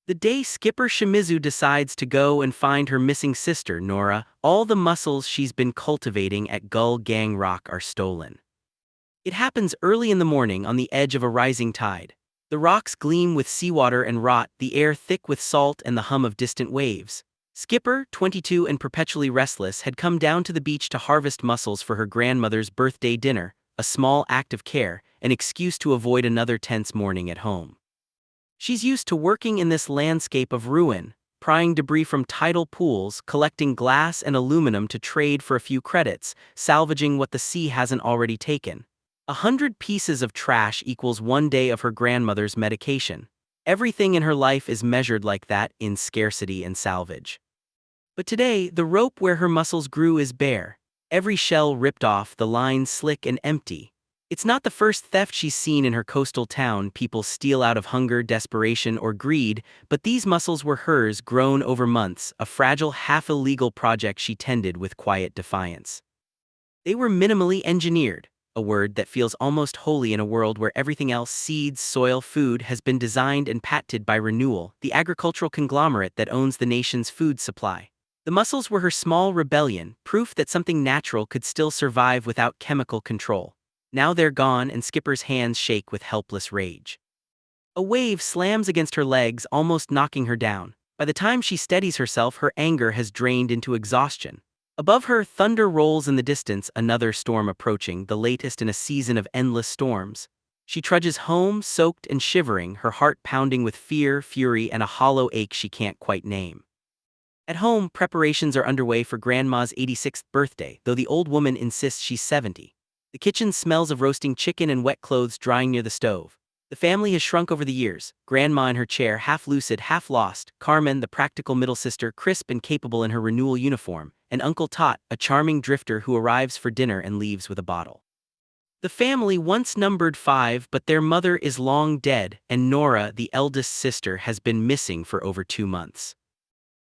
The day Skipper Shimizu decides to go and find her missing sister, Nora, all the mussels she's been cultivating at Gull Gang Rock are stolen. It happens early in the morning on the edge of a rising tide. The rocks gleam with seawater and rot, the air thick with salt and the hum of distant waves. Skipper, 22 and perpetually restless, had come down to the beach to harvest mussels for her grandmother's birthday dinner, a small act of care, an excuse to avoid another tense morning at home. She's used to working in this landscape of ruin, prying debris from tidal pools, collecting glass and aluminum to trade for a few credits, salvaging what the sea hasn't already taken. 100 pieces of trash equals 1 day of her grandmother's medication. Everything in her life is measured like that in scarcity and salvage. But today, the rope where her muscles grew is bare. Every shell ripped off, the lines slick and empty. It's not the first theft she's seen in her coastal town. People steal out of hunger, desperation, or greed, but these mussels were hers, grown over months, a fragile, half-illegal project she tended with quiet defiance. They were minimally engineered, a word that feels almost holy in a world where everything else, seeds, soil, food, has been designed and patented by Renewal, the agricultural conglomerate that owns the nation's food supply. The mussels were her small rebellion, proof that something natural could still survive without chemical control. Now they're gone and Skipper's hands shake with helpless rage. A wave slams against her legs, almost knocking her down. By the time she steadies herself, her anger has drained into exhaustion. Above her, thunder rolls in the distance, another storm approaching, the latest in a season of endless storms. She trudges home, soaked and shivering, her heart pounding with fear, fury, and a hollow ache she can't quite name. At home, preparations are underway for Grandma's 86th birthday, though the old woman insists she's 70. The kitchen smells of roasting chicken and wet clothes drying near the stove. The family has shrunk over the years, Grandma in her chair, half lucid, half lost, Carmen, the practical middle sister, crisp and capable in her Renewal uniform, and Uncle Tot, a charming drifter who arrives for dinner and leaves with a bottle. The family once numbered 5, but their mother is long dead, and Nora, the eldest sister, has been missing for over 2 months.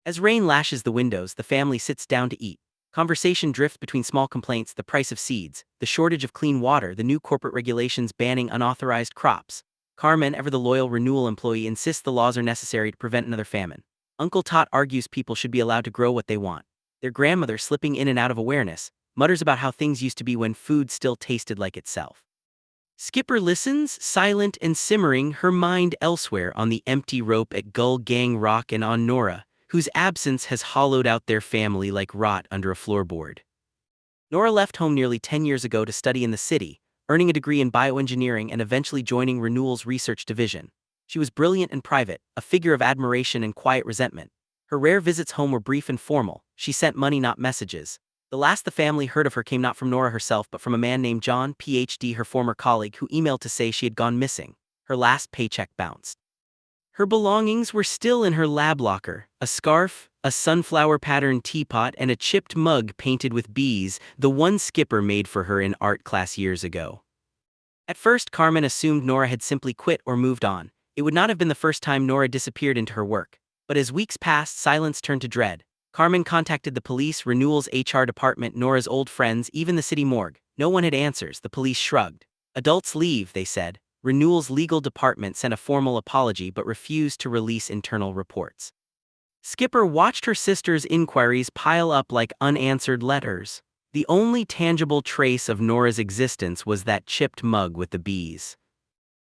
As rain lashes the windows, the family sits down to eat. Conversation drifts between small complaints: the price of seeds, the shortage of clean water, the new corporate regulations banning unauthorized crops. Carmen, ever the loyal Renewal employee, insists the laws are necessary to prevent another famine. Uncle Tot argues people should be allowed to grow what they want. Their grandmother, slipping in and out of awareness, mutters about how things used to be when food still tasted like itself. Skipper listens, silent and simmering, her mind elsewhere, on the empty rope at Gull Gang Rock and on Nora, whose absence has hollowed out their family like rot under a floorboard. Nora left home nearly 10 years ago to study in the city, earning a degree in bioengineering and eventually joining Renewal's research division. She was brilliant and private, a figure of admiration and quiet resentment. Her rare visits home were brief and formal. She sent money, not messages. The last the family heard of her came not from Nora herself but from a man named John, Ph.D., her former colleague, who emailed to say she had gone missing. Her last paycheck bounced. Her belongings were still in her lab locker: a scarf, a sunflower-patterned teapot, and a chipped mug painted with bees, the one Skipper made for her in art class years ago. At first, Carmen assumed Nora had simply quit or moved on. It would not have been the first time Nora disappeared into her work. But as weeks passed, silence turned to dread. Carmen contacted the police, Renewal's HR department, Nora's old friends, even the city morgue. No one had answers. The police shrugged. Adults leave, they said. Renewal's legal department sent a formal apology but refused to release internal reports. Skipper watched her sister's inquiries pile up like unanswered letters. The only tangible trace of Nora's existence was that chipped mug with the bees.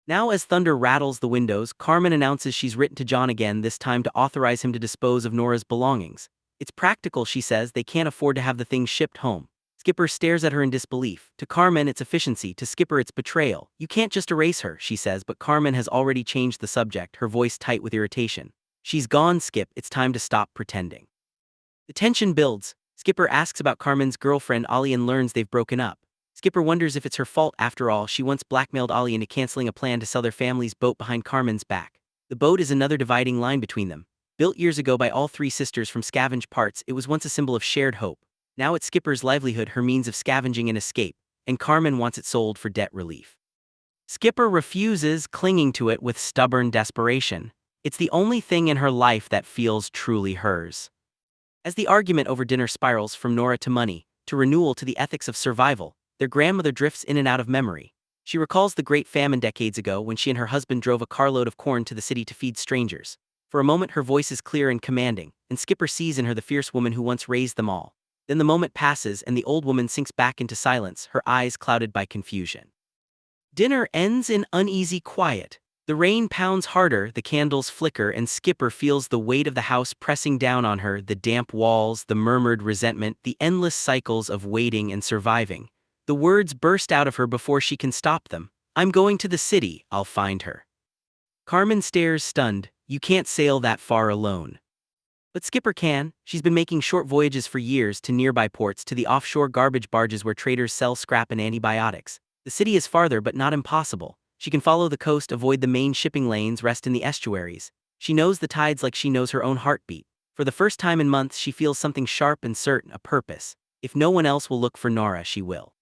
Now, as thunder rattles the windows, Carmen announces she's written to John again, this time to authorize him to dispose of Nora's belongings. It's practical, she says. They can't afford to have the things shipped home. Skipper stares at her in disbelief. To Carmen, it's efficiency. To Skipper, it's betrayal. You can't just erase her, she says, but Carmen has already changed the subject, her voice tight with irritation. She's gone, Skip. It's time to stop pretending. The tension builds. Skipper asks about Carmen's girlfriend, Ollie, and learns they've broken up. Skipper wonders if it's her fault after all. She once blackmailed Ollie into canceling a plan to sell their family's boat behind Carmen's back. The boat is another dividing line between them. Built years ago by all 3 sisters from scavenged parts, it was once a symbol of shared hope. Now it's Skipper's livelihood, her means of scavenging and escape, and Carmen wants it sold for debt relief. Skipper refuses, clinging to it with stubborn desperation. It's the only thing in her life that feels truly hers. As the argument over dinner spirals from Nora to money, to Renewal, to the ethics of survival, their grandmother drifts in and out of memory. She recalls the Great Famine decades ago when she and her husband drove a carload of corn to the city to feed strangers. For a moment her voice is clear and commanding, and Skipper sees in her the fierce woman who once raised them all. Then the moment passes and the old woman sinks back into silence, her eyes clouded by confusion. Dinner ends in uneasy quiet. The rain pounds harder, the candles flicker, and Skipper feels the weight of the house pressing down on her, the damp walls, the murmured resentment, the endless cycles of waiting and surviving. The words burst out of her before she can stop them. "I'm going to the city, I'll find her." Carmen stares stunned. "You can't sail that far alone." But Skipper can. She's been making short voyages for years to nearby ports, to the offshore garbage barges where traders sell scrap and antibiotics. The city is farther but not impossible. She can follow the coast, avoid the main shipping lanes, rest in the estuaries. She knows the tides like she knows her own heartbeat. For the first time in months she feels something sharp and certain, a purpose. If no one else will look for Nora, she will.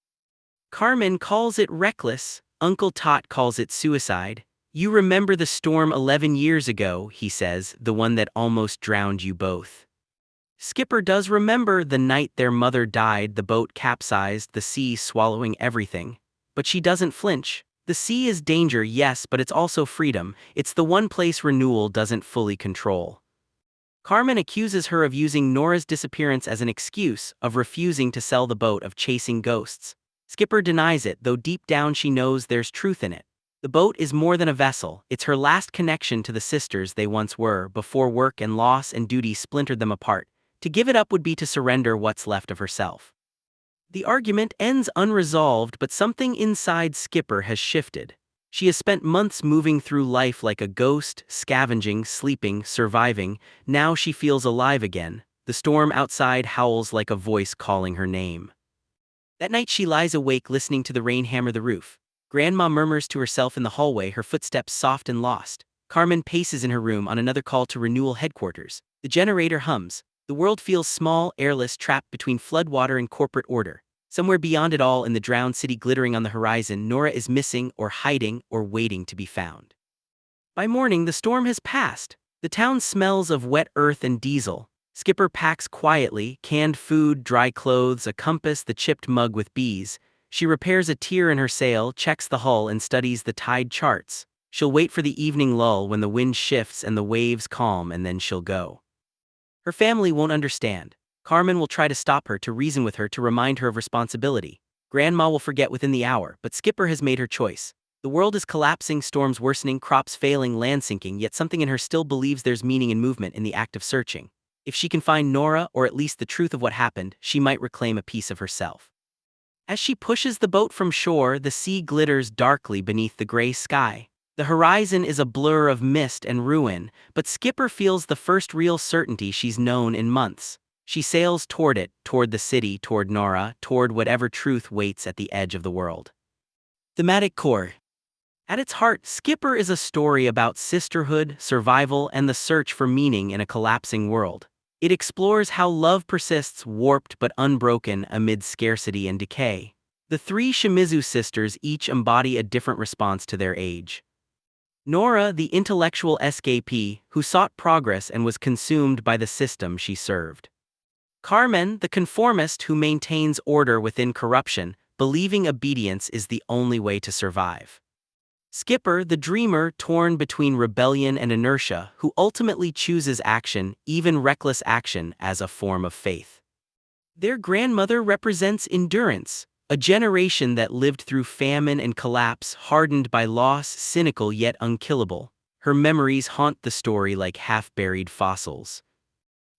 Carmen calls it reckless. Uncle Tot calls it suicide. "You remember the storm 11 years ago," he says, "the one that almost drowned you both." Skipper does remember the night their mother died, the boat capsized, the sea swallowing everything. But she doesn't flinch. The sea is danger, yes, but it's also freedom. It's the one place renewal doesn't fully control. Carmen accuses her of using Nora's disappearance as an excuse, of refusing to sell the boat, of chasing ghosts. Skipper denies it, though deep down she knows there's truth in it. The boat is more than a vessel, it's her last connection to the sisters they once were, before work and loss and duty splintered them apart. To give it up would be to surrender what's left of herself. The argument ends unresolved, but something inside Skipper has shifted. She has spent months moving through life like a ghost, scavenging, sleeping, surviving. Now she feels alive again. The storm outside howls like a voice calling her name. That night she lies awake listening to the rain hammer the roof. Grandma murmurs to herself in the hallway, her footsteps soft and lost. Carmen paces in her room on another call to Renewal headquarters. The generator hums. The world feels small, airless, trapped between floodwater and corporate order. Somewhere beyond it all, in the drowned city glittering on the horizon, Nora is missing, or hiding, or waiting to be found. By morning, the storm has passed. The town smells of wet earth and diesel. Skipper packs quietly, canned food, dry clothes, a compass, the chipped mug with bees. She repairs a tear in her sail, checks the hull, and studies the tide charts. She'll wait for the evening lull when the wind shifts and the waves calm, and then she'll go. Her family won't understand. Carmen will try to stop her, to reason with her, to remind her of responsibility. Grandma will forget within the hour, but Skipper has made her choice. The world is collapsing, storms worsening, crops failing, land sinking, yet something in her still believes there's meaning and movement in the act of searching. If she can find Nora, or at least the truth of what happened, she might reclaim a piece of herself. As she pushes the boat from shore, the sea glitters darkly beneath the gray sky. The horizon is a blur of mist and ruin, but Skipper feels the first real certainty she's known in months. She sails toward it, toward the city, toward Nora, toward whatever truth waits at the edge of the world. Thematic core. At its heart, Skipper is a story about sisterhood, survival, and the search for meaning in a collapsing world. It explores how love persists, warped but unbroken, amid scarcity and decay. The three Shimizu sisters each embody a different response to their age. Nora, the intellectual escapee, who sought progress and was consumed by the system she served. Carmen, the conformist who maintains order within corruption, believing obedience is the only way to survive. Skipper, the dreamer torn between rebellion and inertia, who ultimately chooses action, even reckless action, as a form of faith. Their grandmother represents endurance, a generation that lived through famine and collapse, hardened by loss, cynical yet unkillable. Her memories haunt the story like half-buried fossils.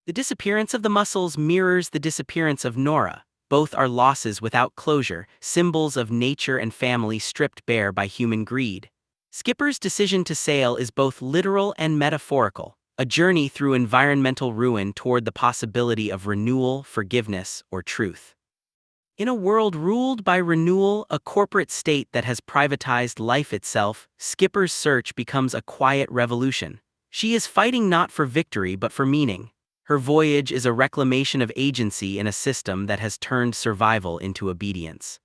The disappearance of the mussels mirrors the disappearance of Nora. Both are losses without closure, symbols of nature and family stripped bare by human greed. Skipper's decision to sail is both literal and metaphorical, a journey through environmental ruin toward the possibility of renewal, forgiveness, or truth. In a world ruled by renewal, a corporate state that has privatized life itself, Skipper's search becomes a quiet revolution. She is fighting not for victory but for meaning. Her voyage is a reclamation of agency in a system that has turned survival into obedience.